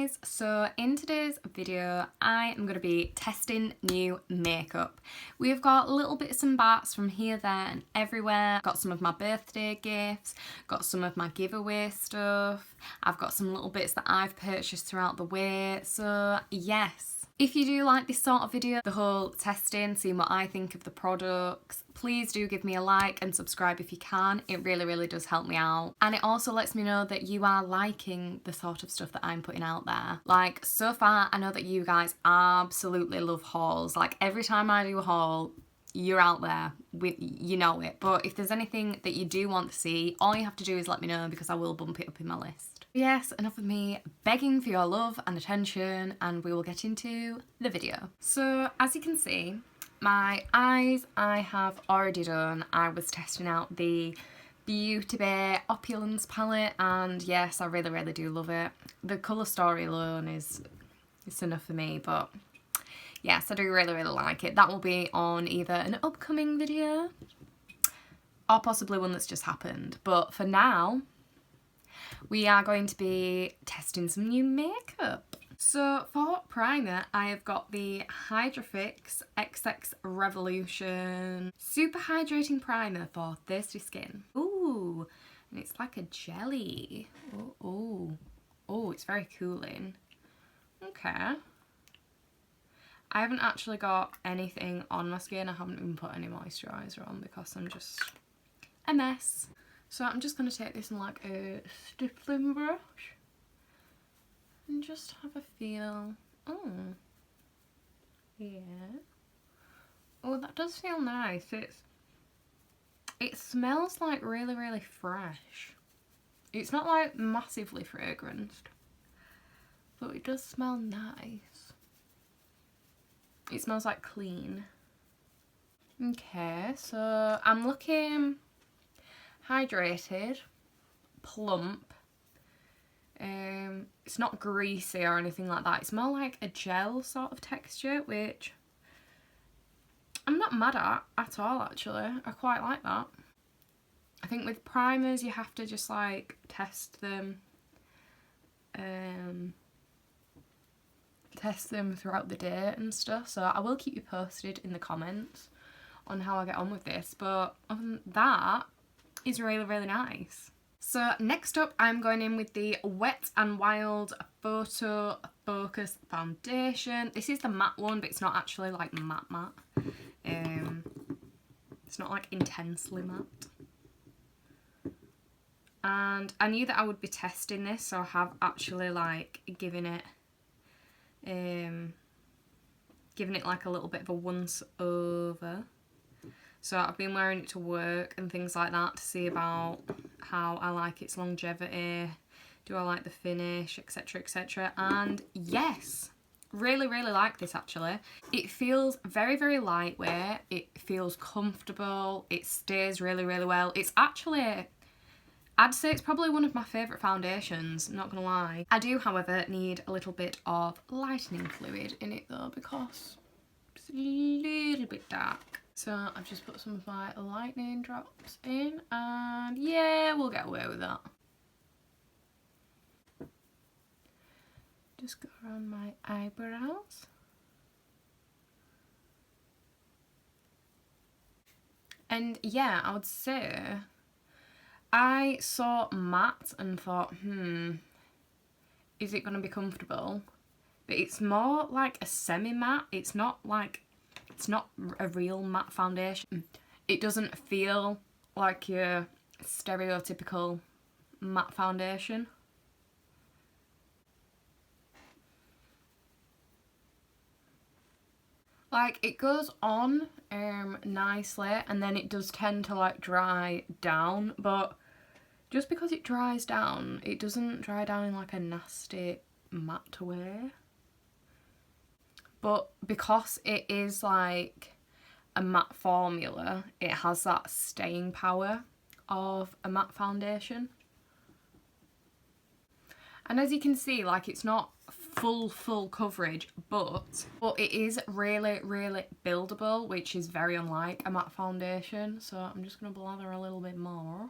guys, so in today's video I am going to be testing new makeup. We've got little bits and bats from here, there and everywhere. Got some of my birthday gifts, got some of my giveaway stuff, I've got some little bits that I've purchased throughout the way, so yes. If you do like this sort of video, the whole testing, seeing what I think of the products, please do give me a like and subscribe if you can. It really does help me out. And it also lets me know that you are liking the sort of stuff that I'm putting out there. Like, so far, I know that you guys absolutely love hauls. Like, every time I do a haul, you're out there, you know it. But if there's anything that you do want to see, all you have to do is let me know because I will bump it up in my list. Yes, enough of me begging for your love and attention, and we will get into the video. So, as you can see, my eyes I have already done. I was testing out the Beauty Bay Opulence palette, and yes, I really do love it. The colour story alone it's enough for me, but yes, I do really like it. That will be on either an upcoming video or possibly one that's just happened. But for now, we are going to be testing some new makeup. So for primer, I have got the Hydra-Fix XX Revolution Super Hydrating Primer for thirsty skin. Ooh, and it's like a jelly. Oh, it's very cooling. Okay. I haven't actually got anything on my skin. I haven't even put any moisturiser on because I'm just a mess. So I'm just going to take this in like a stippling brush and just have a feel. Oh, yeah. Oh, that does feel nice. It smells like really fresh. It's not like massively fragranced, but it does smell nice. It smells like clean. Okay, so I'm looking hydrated, plump. It's not greasy or anything like that. It's more like a gel sort of texture, which I'm not mad at all actually. I quite like that. I think with primers you have to just like test them throughout the day and stuff, so I will keep you posted in the comments on how I get on with this, but other than that, it's really nice. So next up, I'm going in with the Wet n Wild Photo Focus Foundation. This is the matte one, but it's not actually like matte. It's not like intensely matte. And I knew that I would be testing this, so I have actually like given it like a little bit of a once over. So I've been wearing it to work and things like that to see about how I like its longevity, do I like the finish, etc. And yes, really like this actually. It feels very lightweight, it feels comfortable, it stays really well. It's actually, I'd say it's probably one of my favourite foundations, not gonna lie. I do, however, need a little bit of lightening fluid in it though because it's a little bit dark. So I've just put some of my lightning drops in and yeah, we'll get away with that. Just go around my eyebrows. And yeah, I would say I saw matte and thought, is it going to be comfortable? But it's more like a semi-matte. It's not a real matte foundation. It doesn't feel like your stereotypical matte foundation. Like, it goes on nicely and then it does tend to like dry down, but just because it dries down, it doesn't dry down in like a nasty matte way. But because it is like a matte formula, it has that staying power of a matte foundation. And as you can see, like, it's not full coverage, but it is really buildable, which is very unlike a matte foundation. So I'm just going to blather a little bit more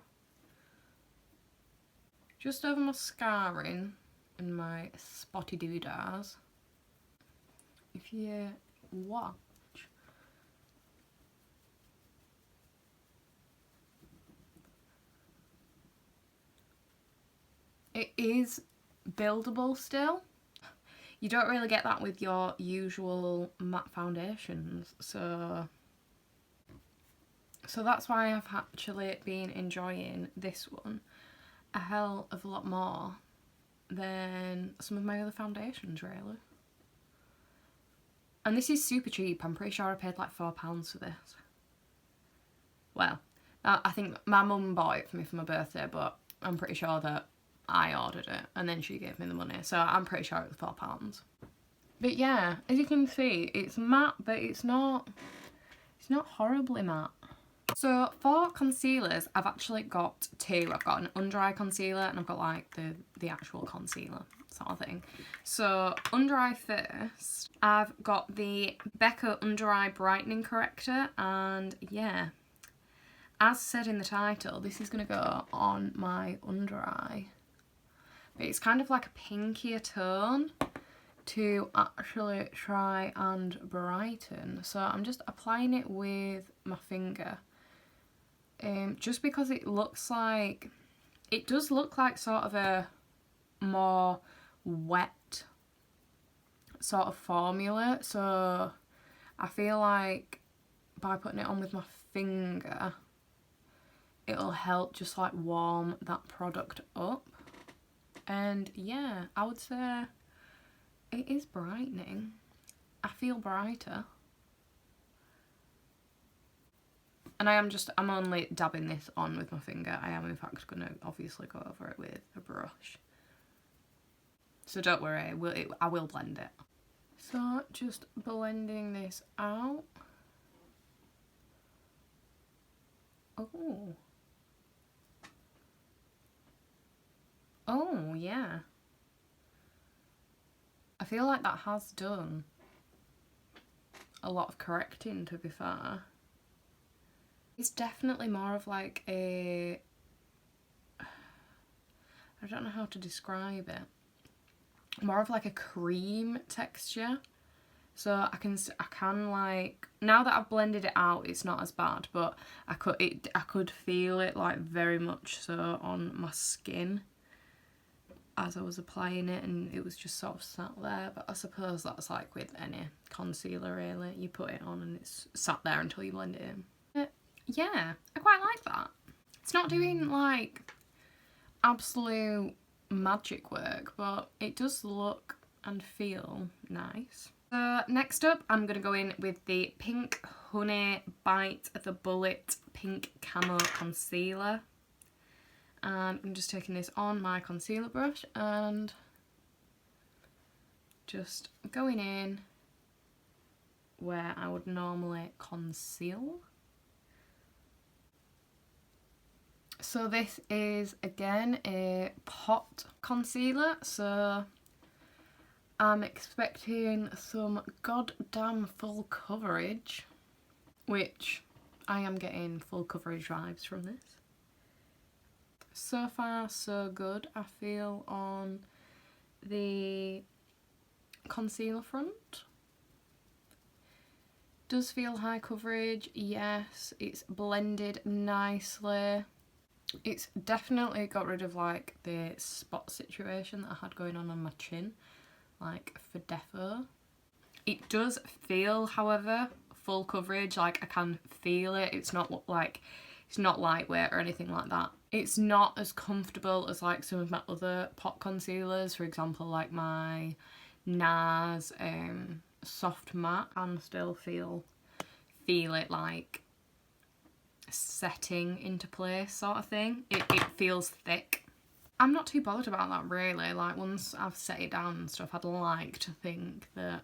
just over my scarring and my spotty doodahs. If you watch, it is buildable still. You don't really get that with your usual matte foundations, so that's why I've actually been enjoying this one a hell of a lot more than some of my other foundations, really. And this is super cheap. I'm pretty sure I paid like £4 for this. Well, I think my mum bought it for me for my birthday, but I'm pretty sure that I ordered it and then she gave me the money, so I'm pretty sure it was £4. But yeah, as you can see, it's matte, but it's not horribly matte. So for concealers, I've actually got two. I've got an under eye concealer and I've got like the actual concealer sort of thing. So under eye first, I've got the Becca Under Eye Brightening Corrector, and yeah, as said in the title, this is going to go on my under eye. But it's kind of like a pinkier tone to actually try and brighten. So I'm just applying it with my finger. Just because it looks like, it does look like sort of a more wet sort of formula. So I feel like by putting it on with my finger, it'll help just like warm that product up. And yeah, I would say it is brightening. I feel brighter. And I'm only dabbing this on with my finger. I am in fact going to obviously go over it with a brush. So don't worry, I will blend it. So just blending this out. Oh. Oh, yeah. I feel like that has done a lot of correcting, to be fair. It's definitely more of like a, I don't know how to describe it, more of like a cream texture. So I can like, now that I've blended it out, it's not as bad, but I could feel it like very much so on my skin as I was applying it, and it was just sort of sat there. But I suppose that's like with any concealer really, you put it on and it's sat there until you blend it in. But yeah, I quite like that. It's not doing like absolute magic work, but it does look and feel nice. So next up, I'm going to go in with the Pink Honey Bite the Bullet Pink Camo Concealer. And I'm just taking this on my concealer brush and just going in where I would normally conceal. So this is again a pot concealer, so I'm expecting some goddamn full coverage, which I am getting full coverage vibes from this. So far so good, I feel, on the concealer front. Does feel high coverage, yes, it's blended nicely. It's definitely got rid of like the spot situation that I had going on my chin, like for defo. It does feel, however, full coverage, like I can feel it. It's not lightweight or anything like that. It's not as comfortable as like some of my other pot concealers, for example like my NARS Soft Matte. I can still feel it like setting into place sort of thing. It feels thick. I'm not too bothered about that really, like once I've set it down and stuff, I'd like to think that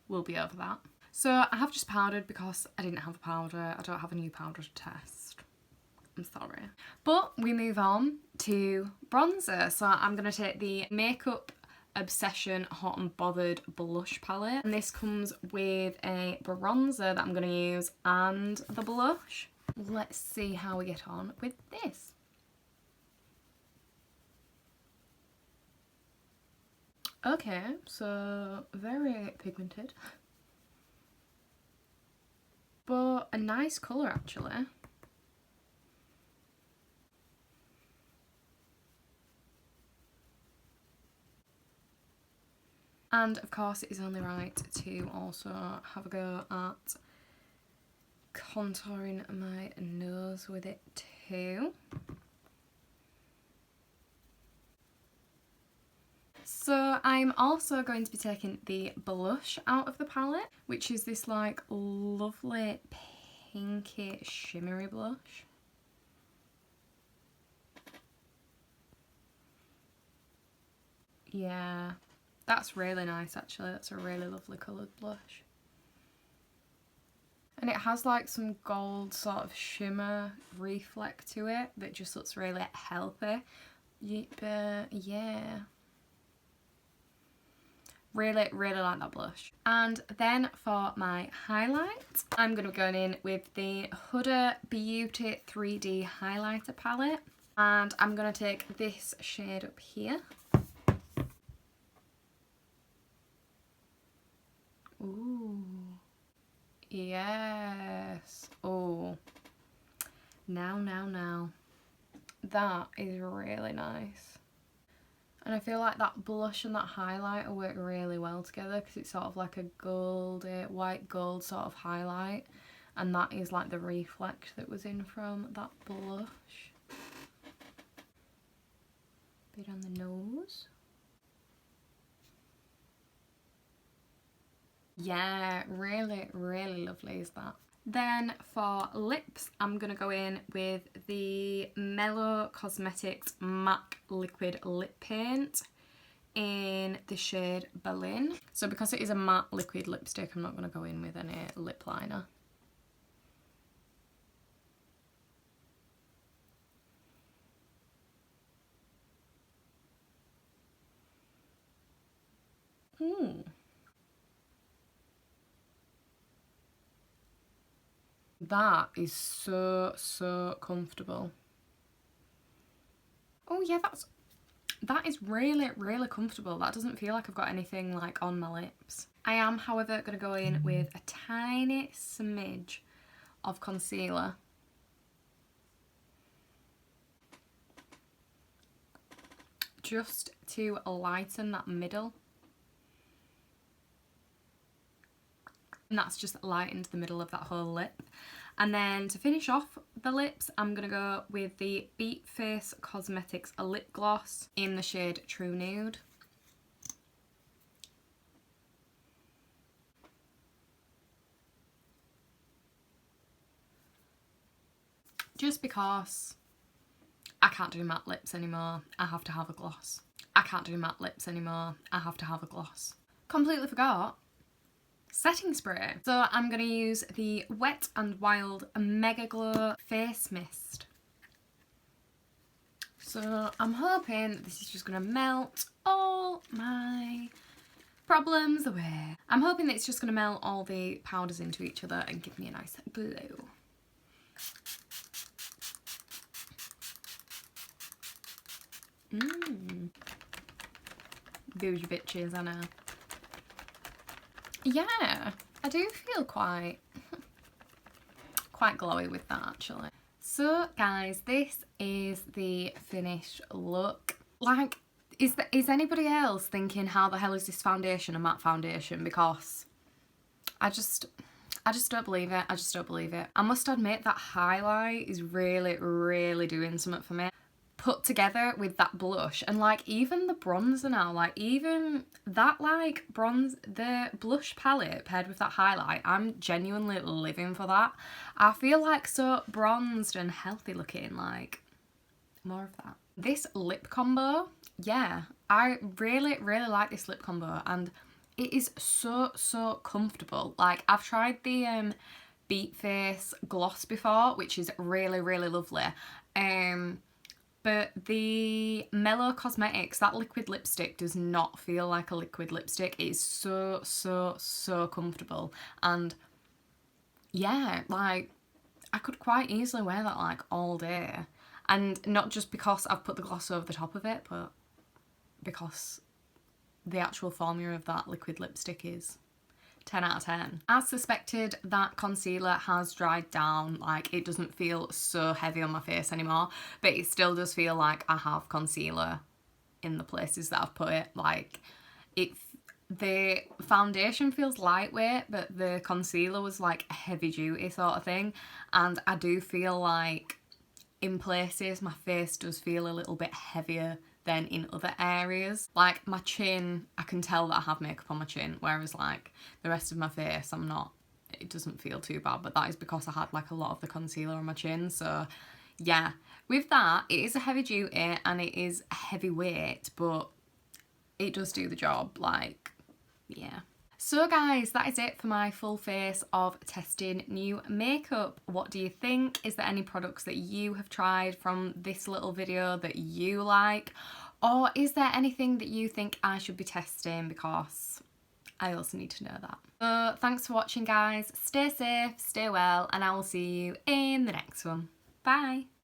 we'll be over that. So I have just powdered because I didn't have a powder. I don't have a new powder to test. I'm sorry. But we move on to bronzer. So I'm going to take the Makeup Obsession Hot and Bothered blush palette. And this comes with a bronzer that I'm going to use and the blush. Let's see how we get on with this. Okay, so very pigmented. But a nice colour actually. And of course it is only right to also have a go at contouring my nose with it too. So I'm also going to be taking the blush out of the palette, which is this like lovely pinky shimmery blush. Yeah, that's really nice actually. That's a really lovely coloured blush. And it has like some gold sort of shimmer reflect to it that just looks really healthy. Yeah. Really, really like that blush. And then for my highlight, I'm going to be going in with the Huda Beauty 3D highlighter palette. And I'm going to take this shade up here. Ooh. Yes. Oh. Now. That is really nice. And I feel like that blush and that highlighter work really well together because it's sort of like a goldy, white gold sort of highlight. And that is like the reflect that was in from that blush. Bit on the nose. Yeah, really, really lovely is that. Then for lips, I'm going to go in with the Mellow Cosmetics MAC Liquid Lip Paint in the shade Berlin. So because it is a matte liquid lipstick, I'm not going to go in with any lip liner. Ooh. That is so comfortable. Oh yeah, that is really, really comfortable. That doesn't feel like I've got anything like on my lips. I am, however, going to go in with a tiny smidge of concealer. Just to lighten that middle. And that's just lightened the middle of that whole lip. And then to finish off the lips, I'm going to go with the Beat Face Cosmetics lip gloss in the shade True Nude. Just because I can't do matte lips anymore, I have to have a gloss. I can't do matte lips anymore, I have to have a gloss. Completely forgot setting spray. So I'm going to use the Wet n Wild Mega Glow Face Mist. So I'm hoping that this is just going to melt all my problems away. I'm hoping that it's just going to melt all the powders into each other and give me a nice glow. Bougie bitches, I know. Yeah, I do feel quite glowy with that actually. So guys, this is the finished look. Like, is anybody else thinking how the hell is this foundation a matte foundation? Because I just don't believe it. I just don't believe it. I must admit that highlight is really doing something for me. Put together with that blush and like even the bronzer now, like even that like the blush palette paired with that highlight, I'm genuinely living for that. I feel like so bronzed and healthy looking, like more of that. This lip combo, yeah, I really like this lip combo and it is so comfortable. Like I've tried the Beat Face gloss before, which is really lovely. But the Mellow Cosmetics, that liquid lipstick does not feel like a liquid lipstick. It is so comfortable. And yeah, like I could quite easily wear that like all day. And not just because I've put the gloss over the top of it, but because the actual formula of that liquid lipstick is 10 out of 10. As suspected, that concealer has dried down. Like, it doesn't feel so heavy on my face anymore, but it still does feel like I have concealer in the places that I've put it. Like, the foundation feels lightweight, but the concealer was like a heavy duty sort of thing, and I do feel like in places my face does feel a little bit heavier than in other areas. Like my chin, I can tell that I have makeup on my chin, whereas like the rest of my face, it doesn't feel too bad, but that is because I had like a lot of the concealer on my chin. So yeah, with that, it is a heavy duty and it is a heavy weight, but it does do the job. Like, yeah. So guys, that is it for my full face of testing new makeup. What do you think? Is there any products that you have tried from this little video that you like? Or is there anything that you think I should be testing, because I also need to know that. So thanks for watching guys. Stay safe, stay well, and I will see you in the next one. Bye.